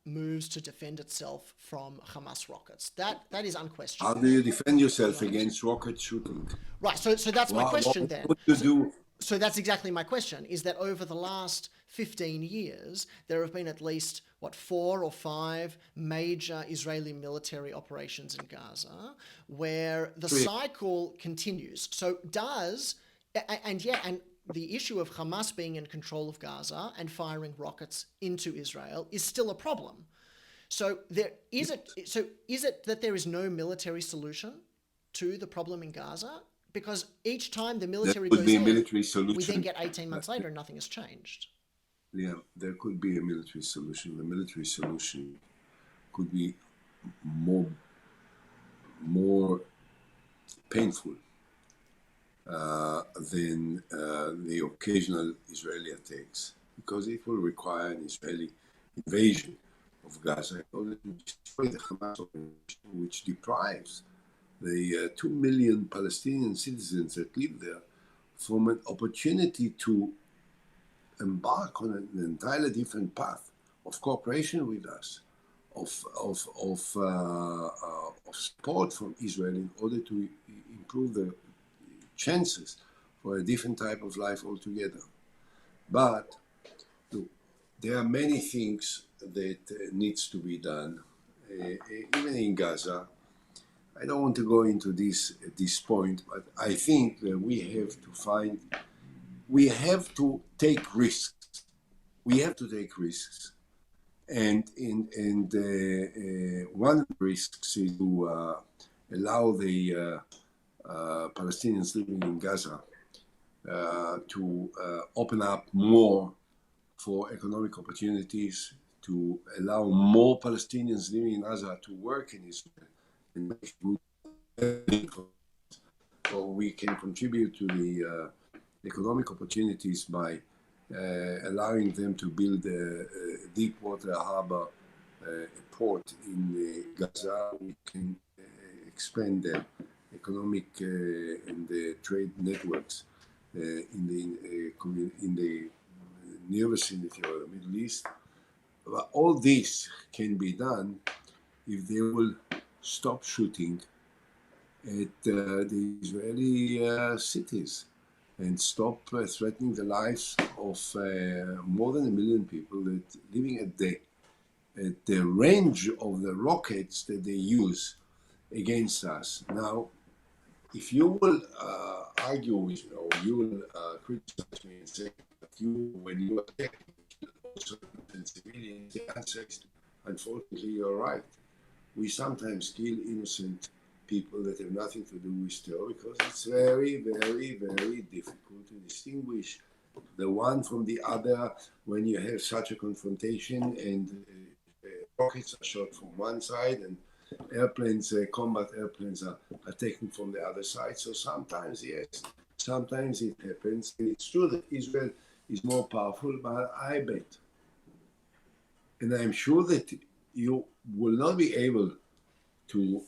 Speaker 1: moves to defend itself from Hamas rockets. That is unquestionable.
Speaker 2: How do you defend yourself against rocket shooting?
Speaker 1: Right. So that's my question then.
Speaker 2: What would you do?
Speaker 1: So that's exactly my question, is that over the last 15 years, there have been at least, 4 or 5 major Israeli military operations in Gaza, where the cycle continues. So and the issue of Hamas being in control of Gaza and firing rockets into Israel is still a problem. So is it that there is no military solution to the problem in Gaza? Because each time the military goes in, we then get 18 months later and nothing has changed.
Speaker 2: Yeah, there could be a military solution. The military solution could be more painful than the occasional Israeli attacks, because it will require an Israeli invasion of Gaza in order to destroy the Hamas operation, which deprives the 2 million Palestinian citizens that live there from an opportunity to embark on an entirely different path of cooperation with us, of support from Israel in order to improve the chances for a different type of life altogether. But look, there are many things that needs to be done, even in Gaza. I don't want to go into this at this point, but I think that we have to take risks. We have to take risks. And one of the risks is to allow the Palestinians living in Gaza to open up more for economic opportunities, to allow more Palestinians living in Gaza to work in Israel and make good, so we can contribute to the economic opportunities by allowing them to build a deep water harbor, a port in Gaza. We can expand the economic and the trade networks in the near vicinity of the Middle East. But all this can be done if they will stop shooting at the Israeli cities and stop threatening the lives of more than 1 million people that living at the range of the rockets that they use against us. Now, if you will argue with me, or you will criticize me and say that when you attack also civilians, the answer is, unfortunately, you're right. We sometimes kill innocent people that have nothing to do with terror, because it's very, very, very difficult to distinguish the one from the other when you have such a confrontation and rockets are shot from one side and airplanes, combat airplanes are taken from the other side. So sometimes, yes, sometimes it happens. It's true that Israel is more powerful, but I bet, and I'm sure that you will not be able to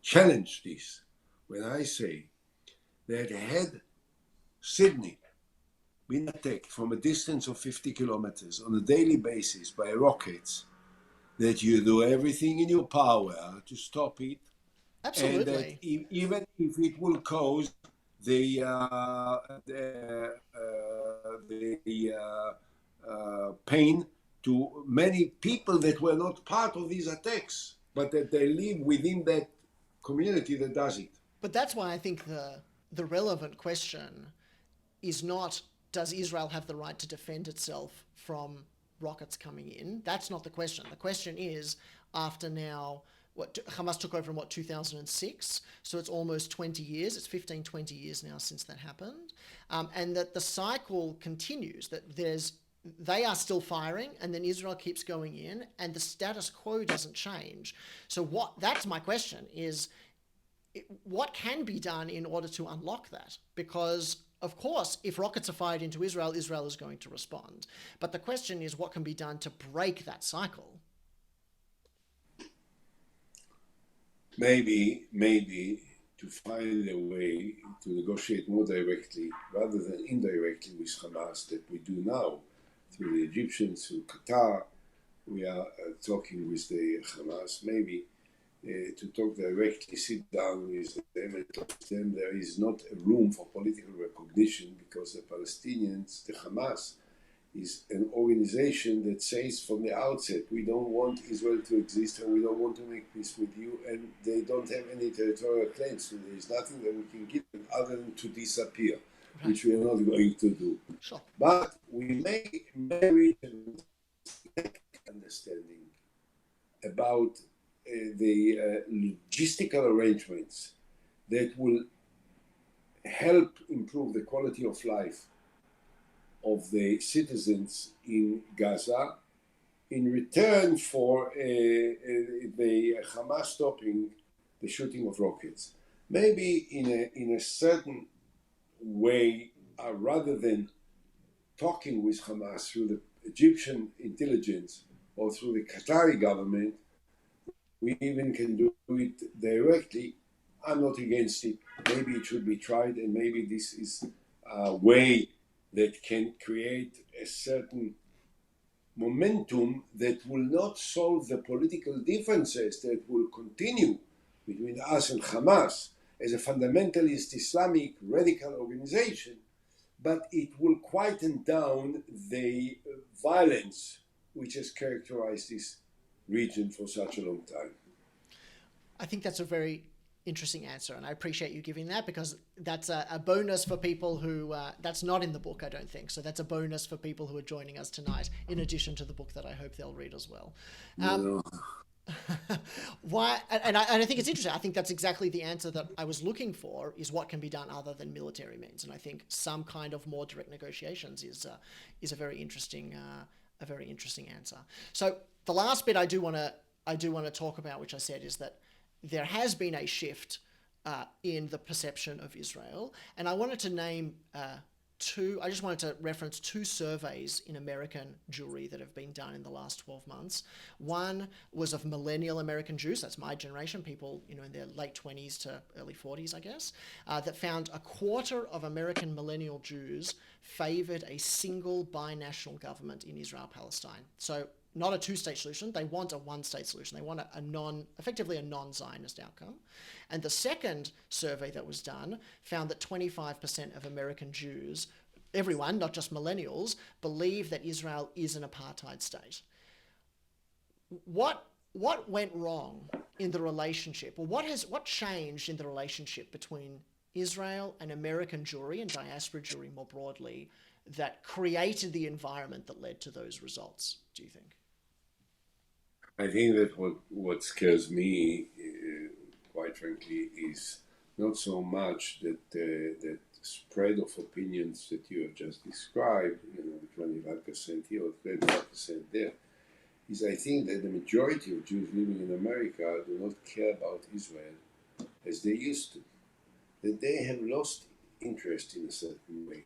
Speaker 2: challenge this when I say that had Sydney been attacked from a distance of 50 kilometers on a daily basis by rockets, that you do everything in your power to stop it.
Speaker 1: Absolutely.
Speaker 2: And that even if it will cause the pain to many people that were not part of these attacks, but that they live within that community that does it.
Speaker 1: But that's why I think the relevant question is not, does Israel have the right to defend itself from rockets coming in? That's not the question. The question is, after now, what Hamas took over in 2006, so it's almost 20 years, it's 15, 20 years now since that happened, and that the cycle continues, that they are still firing, and then Israel keeps going in, and the status quo doesn't change. So that's my question, is what can be done in order to unlock that? Because, of course, if rockets are fired into Israel, Israel is going to respond. But the question is, what can be done to break that cycle?
Speaker 2: Maybe to find a way to negotiate more directly rather than indirectly with Hamas that we do now through the Egyptians, through Qatar. We are talking with the Hamas. Maybe to talk directly, sit down with them and talk to them. There is not a room for political recognition because the Palestinians, the Hamas, is an organization that says from the outset, we don't want Israel to exist and we don't want to make peace with you, and they don't have any territorial claims, so there is nothing that we can give them other than to disappear, which we are not going to do.
Speaker 1: Sure.
Speaker 2: But we may reach an understanding about the logistical arrangements that will help improve the quality of life of the citizens in Gaza in return for the Hamas stopping the shooting of rockets. Maybe in a certain way, rather than talking with Hamas through the Egyptian intelligence or through the Qatari government, we even can do it directly. I'm not against it. Maybe it should be tried, and maybe this is a way that can create a certain momentum that will not solve the political differences that will continue between us and Hamas as a fundamentalist Islamic radical organization, but it will quieten down the violence which has characterized this region for such a long time.
Speaker 1: I think that's a very interesting answer, and I appreciate you giving that, because that's a bonus for people who that's not in the book, I don't think, so that's a bonus for people who are joining us tonight, in addition to the book that I hope they'll read as well. Why? And I think it's interesting. I think that's exactly the answer that I was looking for, is what can be done other than military means, and I think some kind of more direct negotiations is a very interesting answer. So the last bit I do want to talk about, which I said, is that there has been a shift in the perception of Israel. And I wanted to name I just wanted to reference two surveys in American Jewry that have been done in the last 12 months. One was of millennial American Jews, that's my generation, people in their late 20s to early 40s, I guess, that found a quarter of American millennial Jews favored a single binational government in Israel-Palestine. So not a two-state solution. They want a one-state solution. They want effectively a non-Zionist outcome. And the second survey that was done found that 25% of American Jews, everyone, not just millennials, believe that Israel is an apartheid state. What went wrong in the relationship, or what changed in the relationship between Israel and American Jewry and diaspora Jewry more broadly that created the environment that led to those results, do you think?
Speaker 2: I think that what scares me, quite frankly, is not so much that spread of opinions that you have just described, the 25% here or 25% there, is I think that the majority of Jews living in America do not care about Israel as they used to. That they have lost interest in a certain way.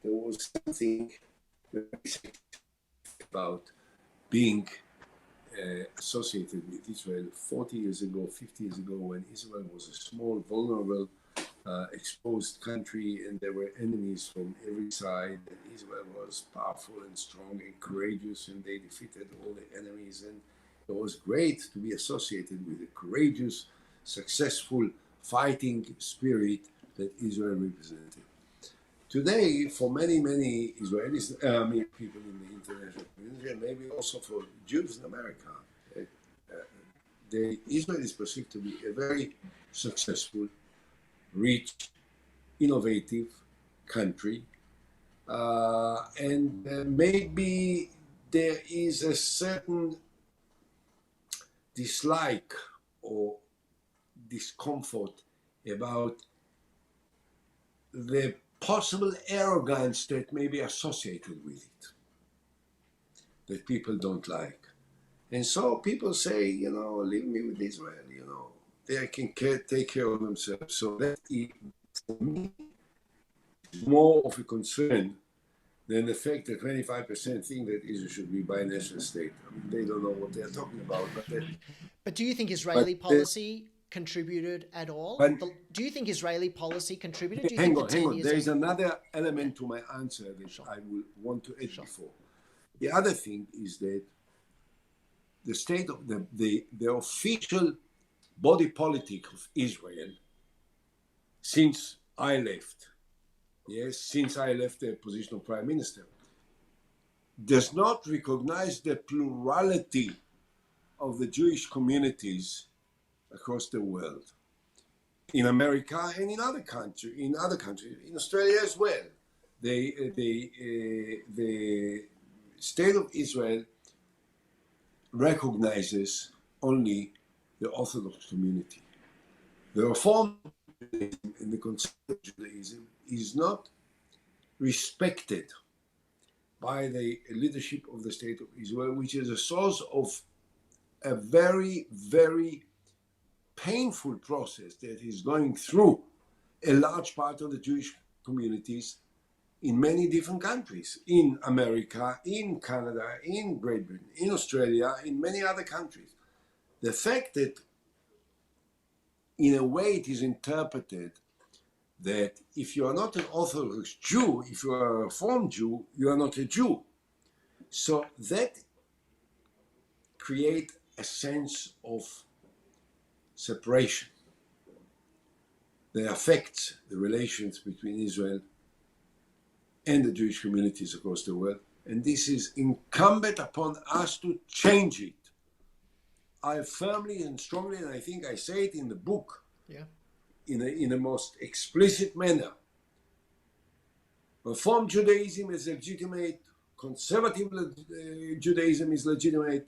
Speaker 2: There was something about being associated with Israel 40 years ago, 50 years ago, when Israel was a small, vulnerable, exposed country, and there were enemies from every side, and Israel was powerful and strong and courageous, and they defeated all the enemies, and it was great to be associated with the courageous, successful, fighting spirit that Israel represented. Today, for many Israelis, people in the international community, and maybe also for Jews in America, Israel is perceived to be a very successful, rich, innovative country And maybe there is a certain dislike or discomfort about the possible arrogance that may be associated with it, that people don't like. And so people say, leave me with Israel, they can take care of themselves. So that is, for me, more of a concern than the fact that 25% think that Israel should be bi-national state. I mean, they don't know what they're talking about.
Speaker 1: But do you think Israeli policy contributed at all?
Speaker 2: But
Speaker 1: Do you think Israeli policy contributed? Do you
Speaker 2: hang
Speaker 1: think
Speaker 2: on,
Speaker 1: the
Speaker 2: hang
Speaker 1: 10
Speaker 2: on.
Speaker 1: years
Speaker 2: There is another element to my answer that I will want to add before. The other thing is that the state of the official body politic of Israel, since I left the position of prime minister, does not recognize the plurality of the Jewish communities across the world, in America and in other countries, in Australia as well. The state of Israel recognizes only the Orthodox community. The Reform and the conservative Judaism is not respected by the leadership of the state of Israel, which is a source of a very, very painful process that is going through a large part of the Jewish communities in many different countries, in America, in Canada, in Great Britain, in Australia, in many other countries. The fact that in a way it is interpreted that if you are not an Orthodox Jew, if you are a Reform Jew, you are not a Jew. So that creates a sense of separation that affects the relations between Israel and the Jewish communities across the world. And this is incumbent upon us to change it. I firmly and strongly, and I think I say it in the book, in a most explicit manner. Reform Judaism is legitimate, conservative Judaism is legitimate,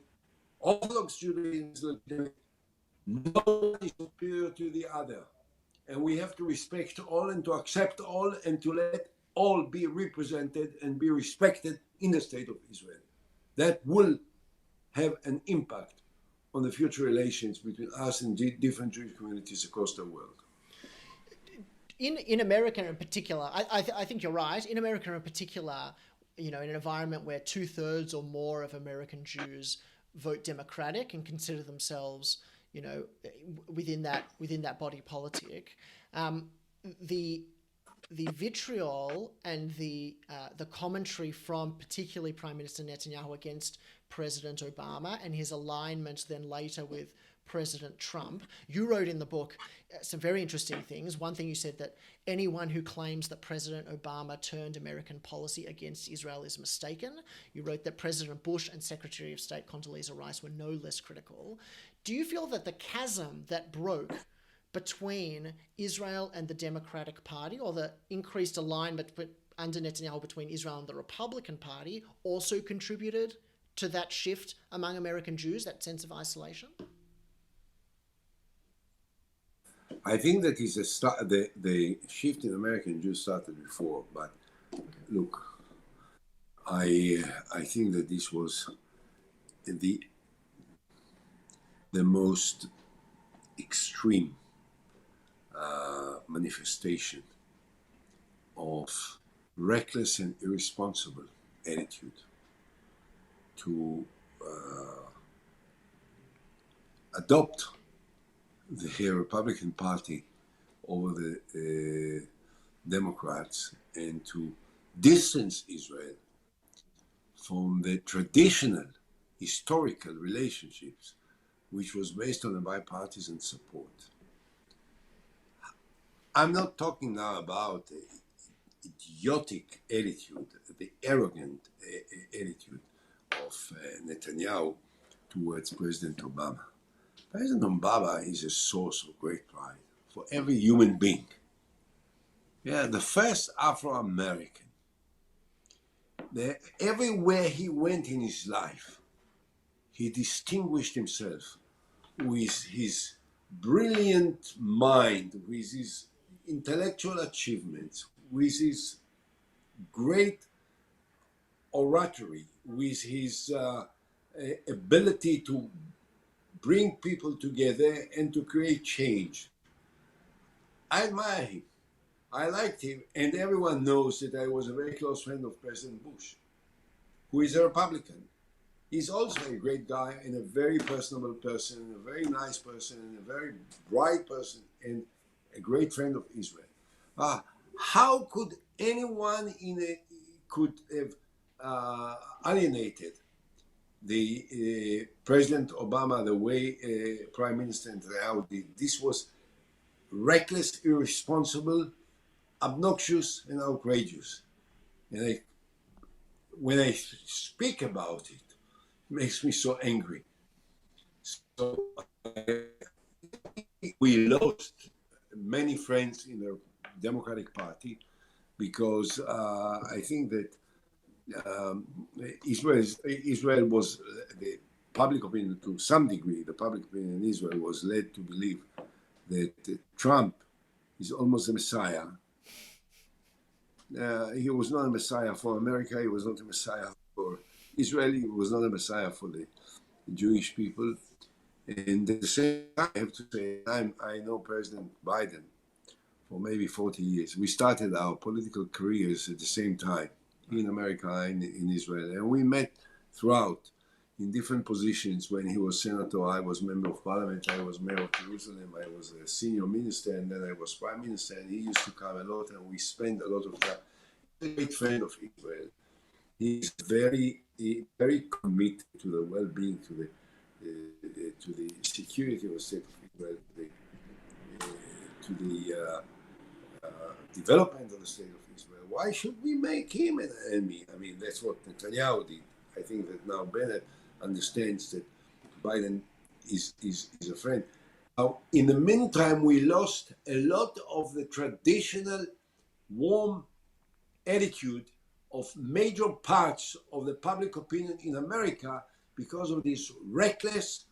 Speaker 2: Orthodox Judaism is legitimate. No one is superior to the other. And we have to respect all and to accept all and to let all be represented and be respected in the state of Israel. That will have an impact on the future relations between us and different Jewish communities across the world.
Speaker 1: In America in particular, I think you're right. In America in particular, in an environment where 2/3 or more of American Jews vote Democratic and consider themselves, within that body politic, the vitriol and the commentary from particularly Prime Minister Netanyahu against President Obama and his alignment then later with President Trump. You wrote in the book some very interesting things. One thing you said, that anyone who claims that President Obama turned American policy against Israel is mistaken. You wrote that President Bush and Secretary of State Condoleezza Rice were no less critical. Do you feel that the chasm that broke between Israel and the Democratic Party, or the increased alignment under Netanyahu between Israel and the Republican Party, also contributed to that shift among American Jews, that sense of isolation?
Speaker 2: I think that is the shift in American Jews started before, but look, I think that this was the most extreme manifestation of reckless and irresponsible attitude to adopt the Republican Party over the Democrats and to distance Israel from the traditional historical relationships, which was based on a bipartisan support. I'm not talking now about the idiotic attitude, the arrogant attitude of Netanyahu towards President Obama. President Obama is a source of great pride for every human being. Yeah, the first Afro-American Everywhere he went in his life, he distinguished himself with his brilliant mind, with his intellectual achievements, with his great oratory, with his ability to bring people together and to create change. I admire him. I liked him, and everyone knows that I was a very close friend of President Bush, who is a Republican. He's also a great guy and a very personable person, a very nice person, and a very bright person, and a great friend of Israel. How could anyone could have alienated the President Obama the way Prime Minister Netanyahu did? This was reckless, irresponsible, obnoxious, and outrageous. And when I speak about it, it makes me so angry. So we lost many friends in the Democratic Party because I think that Israel was the public opinion, to some degree, the public opinion in Israel was led to believe that Trump is almost a messiah. He was not a messiah for America. He was not a messiah for Israel. He was not a messiah for the Jewish people. And at the same time, I have to say, I know President Biden for maybe 40 years. We started our political careers at the same time in America and in Israel. And we met throughout in different positions. When he was senator, I was member of parliament, I was mayor of Jerusalem, I was a senior minister, and then I was prime minister, and he used to come a lot, and we spent a lot of time. He's a great friend of Israel. He's very, very committed to the well-being, to the security of the state of Israel, to the development of the state of Israel. Why should we make him an enemy? I mean, that's what Netanyahu did. I think that now Bennett understands that Biden is a friend. Now, in the meantime, we lost a lot of the traditional warm attitude of major parts of the public opinion in America because of this reckless,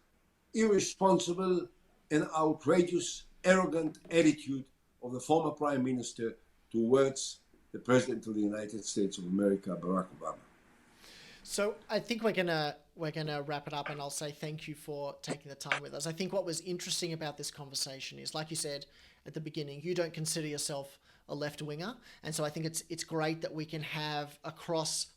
Speaker 2: irresponsible, and outrageous, arrogant attitude of the former prime minister towards the president of the United States of America, Barack Obama.
Speaker 1: So I think we're gonna wrap it up, and I'll say thank you for taking the time with us. I think what was interesting about this conversation is, like you said at the beginning, you don't consider yourself a left winger, and so I think it's great that we can have across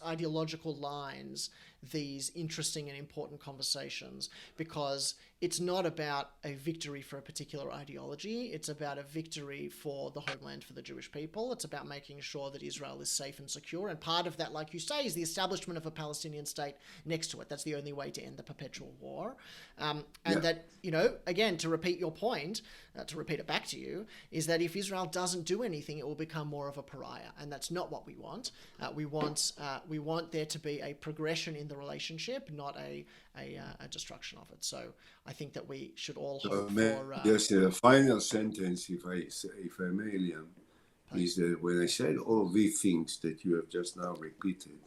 Speaker 1: ideological lines these interesting and important conversations, because it's not about a victory for a particular ideology. It's about a victory for the homeland, for the Jewish people. It's about making sure that Israel is safe and secure. And part of that, like you say, is the establishment of a Palestinian state next to it. That's the only way to end the perpetual war. That, again, to repeat your point, to repeat it back to you, is that if Israel doesn't do anything, it will become more of a pariah. And that's not what we want. We want there to be a progression in the relationship, not a destruction of it. So I think that we should all hope for...
Speaker 2: Just a final sentence, if I may, Liam, is that when I said all these things that you have just now repeated,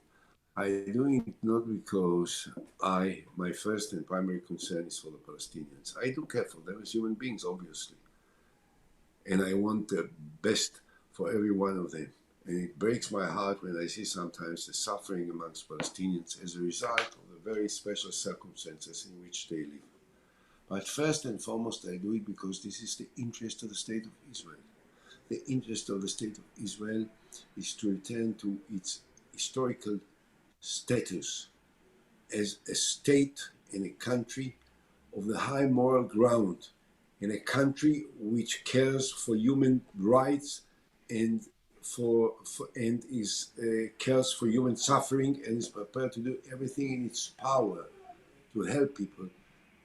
Speaker 2: I'm doing it not because my first and primary concern is for the Palestinians. I do care for them as human beings, obviously. And I want the best for every one of them. And it breaks my heart when I see sometimes the suffering amongst Palestinians as a result of the very special circumstances in which they live. But first and foremost, I do it because this is the interest of the state of Israel. The interest of the state of Israel is to return to its historical status as a state and a country of the high moral ground, in a country which cares for human rights and cares for human suffering, and is prepared to do everything in its power to help people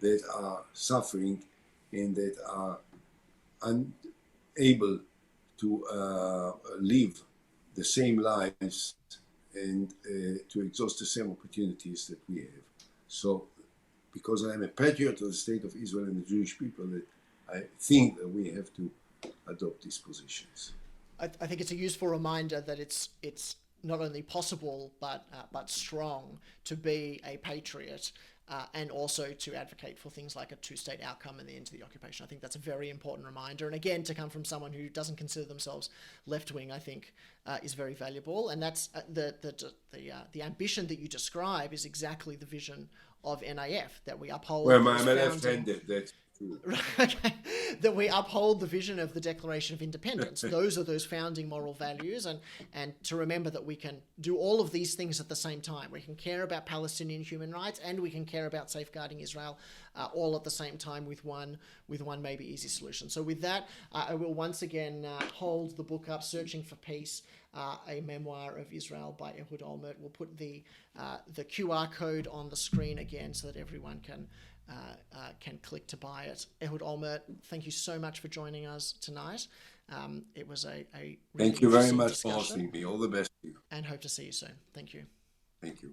Speaker 2: that are suffering and that are unable to live the same lives and to exhaust the same opportunities that we have. So, because I am a patriot of the state of Israel and the Jewish people, that I think that we have to adopt these positions.
Speaker 1: I think it's a useful reminder that it's not only possible but strong to be a patriot. And also to advocate for things like a two-state outcome and the end to the occupation. I think that's a very important reminder. And again, to come from someone who doesn't consider themselves left-wing, I think is very valuable. And that's the ambition that you describe is exactly the vision of NAF, that we uphold.
Speaker 2: Well, I'm left-handed. That's true.
Speaker 1: Okay. That we uphold the vision of the Declaration of Independence. Those are those founding moral values, and to remember that we can do all of these things at the same time. We can care about Palestinian human rights, and we can care about safeguarding Israel, all at the same time with one maybe easy solution. So with that, I will once again hold the book up, Searching for Peace, a memoir of Israel by Ehud Olmert. We'll put the QR code on the screen again so that everyone can click to buy it. Ehud Olmert, thank you so much for joining us tonight. It was a really
Speaker 2: thank you very much
Speaker 1: discussion,
Speaker 2: for hosting me. All the best to you.
Speaker 1: and hope to see you soon. Thank you.
Speaker 2: Thank you.